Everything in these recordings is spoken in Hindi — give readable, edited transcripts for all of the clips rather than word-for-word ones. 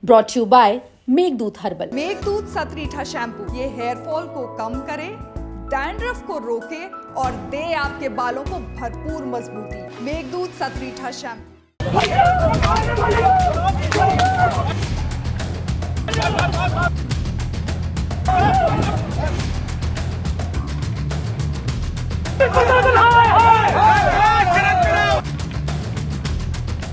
Brought you by Meghdoot herbal. Meghdoot Satritha shampoo ये हेयर फॉल को कम करे, डैंड्रफ को रोके और दे आपके बालों को भरपूर मजबूती। मेघदूत सतरीठा शैम्पू।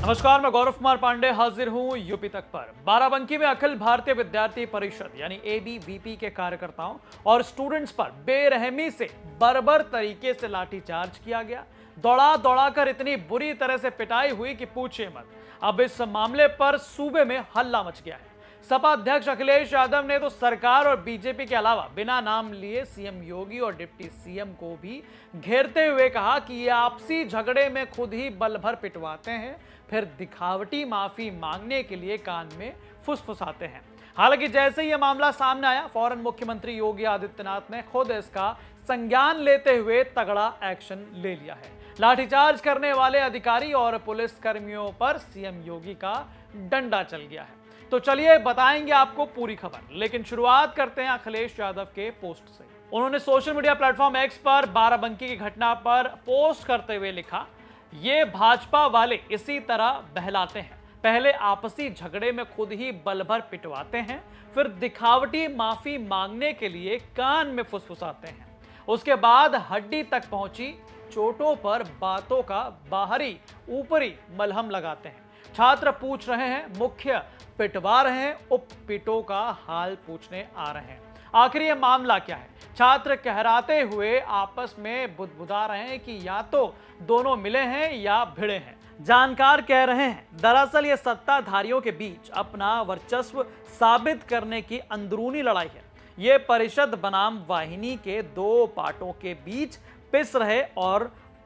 नमस्कार, मैं गौरव कुमार पांडे हाजिर हूं यूपी तक पर। बाराबंकी में अखिल भारतीय विद्यार्थी परिषद यानी एबीवीपी के कार्यकर्ताओं और स्टूडेंट्स पर बेरहमी से बर्बर तरीके से लाठीचार्ज किया गया। दौड़ा दौड़ा कर इतनी बुरी तरह से पिटाई हुई कि पूछिए मत। अब इस मामले पर सूबे में हल्ला मच गया है। सपा अध्यक्ष अखिलेश यादव ने तो सरकार और बीजेपी के अलावा बिना नाम लिए सीएम योगी और डिप्टी सीएम को भी घेरते हुए कहा कि ये आपसी झगड़े में खुद ही बल भर पिटवाते हैं, फिर दिखावटी माफी मांगने के लिए कान में फुसफुसाते हैं। हालांकि जैसे ही यह मामला सामने आया, फौरन मुख्यमंत्री योगी आदित्यनाथ ने खुद इसका संज्ञान लेते हुए तगड़ा एक्शन ले लिया है। लाठीचार्ज करने वाले अधिकारी और पुलिस कर्मियों पर सीएम योगी का डंडा चल गया है। तो चलिए बताएंगे आपको पूरी खबर, लेकिन शुरुआत करते हैं अखिलेश यादव के पोस्ट से। उन्होंने सोशल मीडिया प्लेटफॉर्म एक्स पर बाराबंकी की घटना पर पोस्ट करते हुए लिखा, ये भाजपा वाले इसी तरह बहलाते हैं। पहले आपसी झगड़े में खुद ही बल भर पिटवाते हैं, फिर दिखावटी माफी मांगने के लिए कान में फुसफुसाते हैं। उसके बाद हड्डी तक पहुंची चोटों पर बातों का बाहरी ऊपरी मलहम लगाते हैं। छात्र पूछ रहे हैं, मुख्य पिटवा रहे हैं, उप पिटो का हाल पूछने आ रहे हैं। आखिर ये मामला क्या है? छात्र कहराते हुए आपस में बुदबुदा रहे हैं कि या तो दोनों मिले हैं या भिड़े हैं। जानकार कह रहे हैं, दरअसल ये सत्ताधारियों के बीच अपना वर्चस्व साबित करने की अंदरूनी लड़ाई है। ये परिषद बनाम वाहिनी के दो पार्टों के बीच पिस रहे और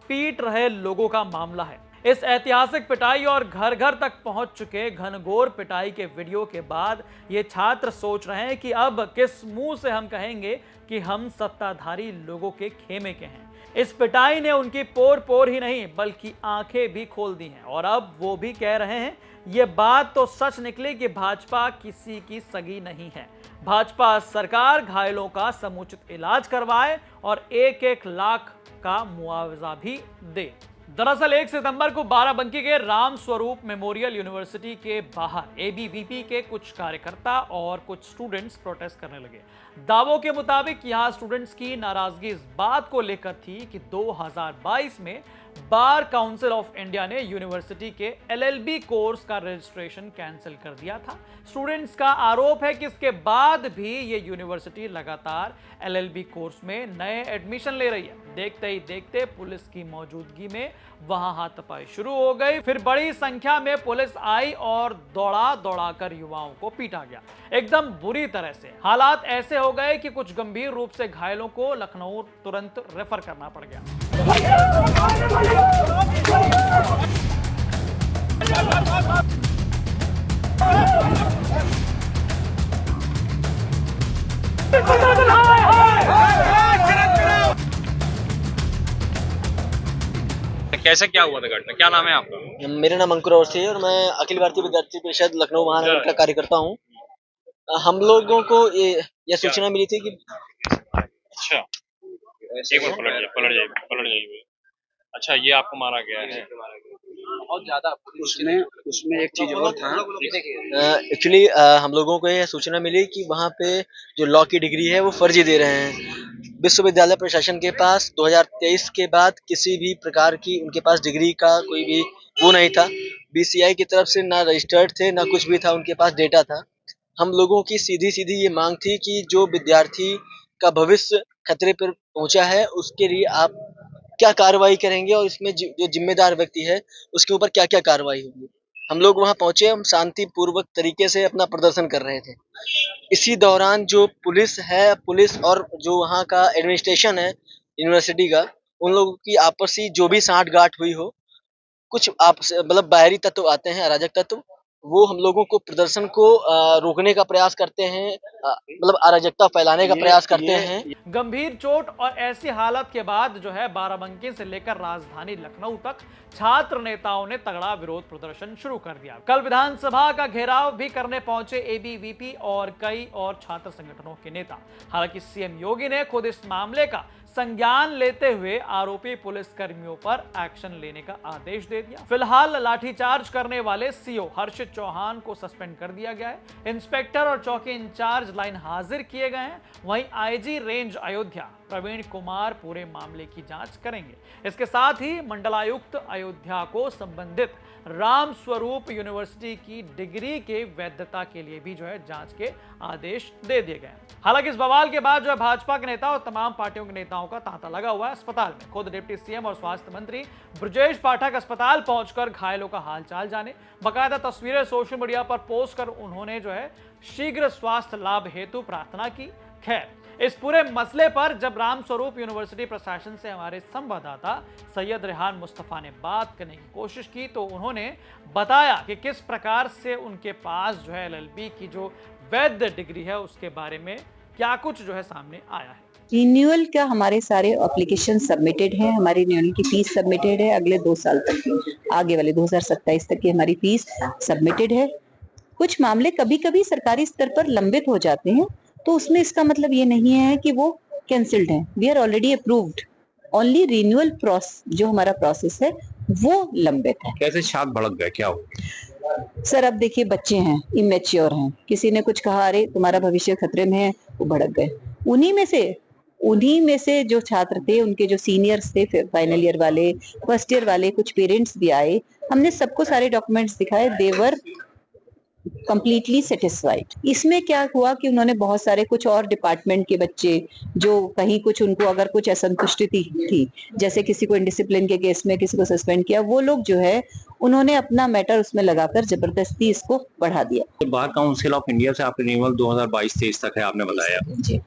पीट रहे लोगों का मामला है। इस ऐतिहासिक पिटाई और घर घर तक पहुंच चुके घनघोर पिटाई के वीडियो के बाद ये छात्र सोच रहे हैं कि अब किस मुंह से हम कहेंगे कि हम सत्ताधारी लोगों के खेमे के हैं। इस पिटाई ने उनकी पोर पोर ही नहीं बल्कि आंखें भी खोल दी हैं और अब वो भी कह रहे हैं, ये बात तो सच निकली कि भाजपा किसी की सगी नहीं है। भाजपा सरकार घायलों का समुचित इलाज करवाए और 1-1 लाख का मुआवजा भी दे। दरअसल 1 सितंबर को बाराबंकी के राम स्वरूप मेमोरियल यूनिवर्सिटी के बाहर एबीवीपी के कुछ कार्यकर्ता और कुछ स्टूडेंट्स प्रोटेस्ट करने लगे। दावों के मुताबिक यहां स्टूडेंट्स की नाराजगी इस बात को लेकर थी कि 2022 में बार काउंसिल ऑफ इंडिया ने यूनिवर्सिटी के एलएलबी कोर्स का रजिस्ट्रेशन कैंसिल कर दिया था। स्टूडेंट्स का आरोप है कि इसके बाद भी ये यूनिवर्सिटी लगातार एलएलबी कोर्स में नए एडमिशन ले रही है। देखते ही देखते पुलिस की मौजूदगी में वहां हाथापाई शुरू हो गई। फिर बड़ी संख्या में पुलिस आई और दौड़ा दौड़ा कर युवाओं को पीटा गया, एकदम बुरी तरह से। हालात ऐसे हो गए कि कुछ गंभीर रूप से घायलों को लखनऊ तुरंत रेफर करना पड़ गया। कैसे क्या हुआ था घटना? क्या नाम है आपका? मेरा नाम अंकुर अवस्थी है और मैं अखिल भारतीय विद्यार्थी परिषद लखनऊ महानगर का कार्यकर्ता हूँ। हम लोगों को यह सूचना मिली थी कि अच्छा, एक बार पलट जाइए। अच्छा, ये आपको मारा गया है? बहुत ज्यादा उसमें एक चीज और था। एक्चुअली हम लोगों को यह सूचना मिली कि वहाँ पे जो लॉ की डिग्री है वो फर्जी दे रहे हैं। विश्वविद्यालय प्रशासन के पास 2023 के बाद किसी भी प्रकार की उनके पास डिग्री का कोई भी वो नहीं था। बीसीआई की तरफ से ना रजिस्टर्ड थे ना कुछ भी था, उनके पास डेटा था। हम लोगों की सीधी सीधी ये मांग थी कि जो विद्यार्थी का भविष्य खतरे पर पहुंचा है उसके लिए आप क्या कार्रवाई करेंगे और इसमें जो जिम्मेदार व्यक्ति है उसके ऊपर क्या क्या कार्रवाई होगी। हम लोग वहां पहुंचे, हम शांतिपूर्वक तरीके से अपना प्रदर्शन कर रहे थे। इसी दौरान जो पुलिस और जो वहाँ का एडमिनिस्ट्रेशन है यूनिवर्सिटी का, उन लोगों की आपसी जो भी साठ गांठ हुई हो, कुछ आपस मतलब बाहरी तत्व आते हैं, अराजक तत्व, वो हम लोगों को प्रदर्शन को रोकने का प्रयास करते हैं, मतलब अराजकता फैलाने का प्रयास करते हैं। गंभीर चोट और ऐसी हालत के बाद जो है बाराबंकी से लेकर राजधानी लखनऊ तक छात्र नेताओं ने तगड़ा विरोध प्रदर्शन शुरू कर दिया। कल विधानसभा का घेराव भी करने पहुंचे एबीवीपी और कई और छात्र संगठनों के नेता। हालांकि सीएम योगी ने खुद इस मामले का संज्ञान लेते हुए आरोपी पुलिस कर्मियों पर एक्शन लेने का आदेश दे दिया। फिलहाल लाठीचार्ज करने वाले सीओ हर्षित चौहान को सस्पेंड कर दिया गया है। इंस्पेक्टर और चौकी इंचार्ज लाइन हाजिर किए गए हैं। वहीं आईजी रेंज अयोध्या प्रवीण कुमार पूरे मामले की जांच करेंगे। इसके साथ ही मंडलायुक्त अयोध्या को संबंधित राम स्वरूप यूनिवर्सिटी की डिग्री के वैधता के लिए भी जो है जांच के आदेश दे दिए गए। हालांकि इस बवाल के बाद जो है भाजपा के नेता और तमाम पार्टियों के नेताओं का तांता लगा हुआ है अस्पताल में। खुद डिप्टी सीएम और स्वास्थ्य मंत्री ब्रजेश पाठक अस्पताल पहुंचकर घायलों का हालचाल जाने, बाकायदा तस्वीरें सोशल मीडिया पर पोस्ट कर उन्होंने जो है शीघ्र स्वास्थ्य लाभ हेतु प्रार्थना की। खैर, इस पूरे मसले पर जब राम स्वरूप यूनिवर्सिटी प्रशासन से हमारे संवाददाता सैयद रेहान मुस्तफा ने बात करने की कोशिश की तो उन्होंने बताया कि किस प्रकार से उनके पास जो है एलएलबी की जो वैध डिग्री है उसके बारे में क्या कुछ जो है सामने आया है। रिन्यूअल का हमारे सारे एप्लीकेशन सबमिटेड हैं, हमारी रिन्यूअल की फीस सबमिटेड है, अगले 2 साल तक की, आगे वाले 2027 तक की हमारी फीस सबमिटेड है। कुछ मामले कभी कभी सरकारी स्तर पर लंबित हो जाते हैं, तो उसमें इसका मतलब ये नहीं है कि वो कैंसिल्ड है। We are already approved, only renewal process जो हमारा प्रोसेस है वो लंबित है। कैसे शाख भड़क गए, क्या हो? सर अब देखिए, बच्चे हैं, इमेच्योर हैं, किसी ने कुछ कहा, अरे तुम्हारा भविष्य खतरे में है, वो भड़क गए। उन्हीं में से जो छात्र थे, उनके जो सीनियर्स थे, फाइनल ईयर वाले, फर्स्ट ईयर वाले, कुछ पेरेंट्स भी आए, हमने सबको सारे डॉक्यूमेंट्स दिखाए, दे वर कंप्लीटली सेटिस्फाइड। इसमें क्या हुआ कि उन्होंने बहुत सारे कुछ और डिपार्टमेंट के बच्चे जो कहीं कुछ उनको अगर कुछ असंतुष्टि थी, जैसे किसी को इंडिसिप्लिन के केस में किसी को सस्पेंड किया, वो लोग जो है उन्होंने अपना मैटर उसमें लगाकर जबरदस्ती इसको बढ़ा दिया। तो बार काउंसिल ऑफ इंडिया से आप रिन्यूअल 2022-23 तक है आपने बताया जी।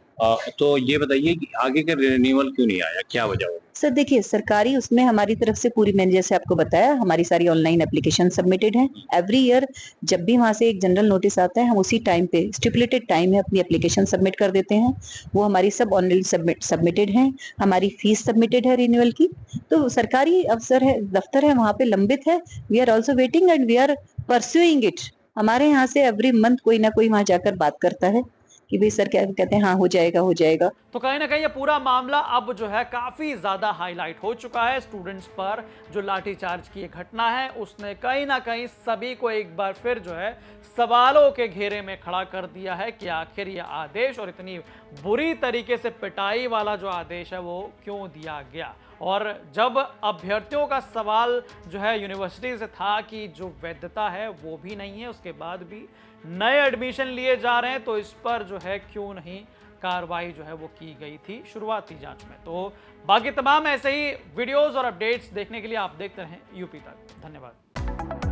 तो ये बताइए कि आगे का रिन्यूअल क्यों नहीं आया, क्या वजह होगी? सर देखिए, सरकारी उसमें हमारी तरफ से पूरी, मैंने जैसे आपको बताया, हमारी सारी ऑनलाइन एप्लीकेशन सबमिटेड है। एवरी ईयर जब भी वहां से एक जनरल नोटिस आता है, हम उसी टाइम पे, स्टिपुलेटेड टाइम है, अपनी एप्लीकेशन सबमिट कर देते हैं। वो हमारी सब ऑनलाइन सबमिटेड है, हमारी फीस सबमिटेड है रिन्यूअल की। तो सरकारी अफसर है, दफ्तर है, वहां पे लंबित है। We are also waiting and we are pursuing it. हमारे यहाँ से एवरी मंथ कोई ना कोई वहां जाकर बात करता है कि भाई सर क्या कहते हैं, हाँ हो जाएगा हो जाएगा। तो कहीं ना कहीं ये पूरा मामला अब जो है काफी ज्यादा हाईलाइट हो चुका है। स्टूडेंट्स पर जो लाठीचार्ज की घटना है उसने कहीं ना कहीं सभी को एक बार फिर जो है सवालों के घेरे में खड़ा कर दिया है कि आखिर ये आदेश और इतनी बुरी तरीके से पिटाई वाला जो आदेश है वो क्यों दिया गया। और जब अभ्यर्थियों का सवाल जो है यूनिवर्सिटी से था कि जो वैधता है वो भी नहीं है, उसके बाद भी नए एडमिशन लिए जा रहे हैं, तो इस पर जो है क्यों नहीं कार्रवाई जो है वो की गई थी शुरुआती जांच में। तो बाकी तमाम ऐसे ही वीडियोस और अपडेट्स देखने के लिए आप देखते रहें यूपी तक। धन्यवाद।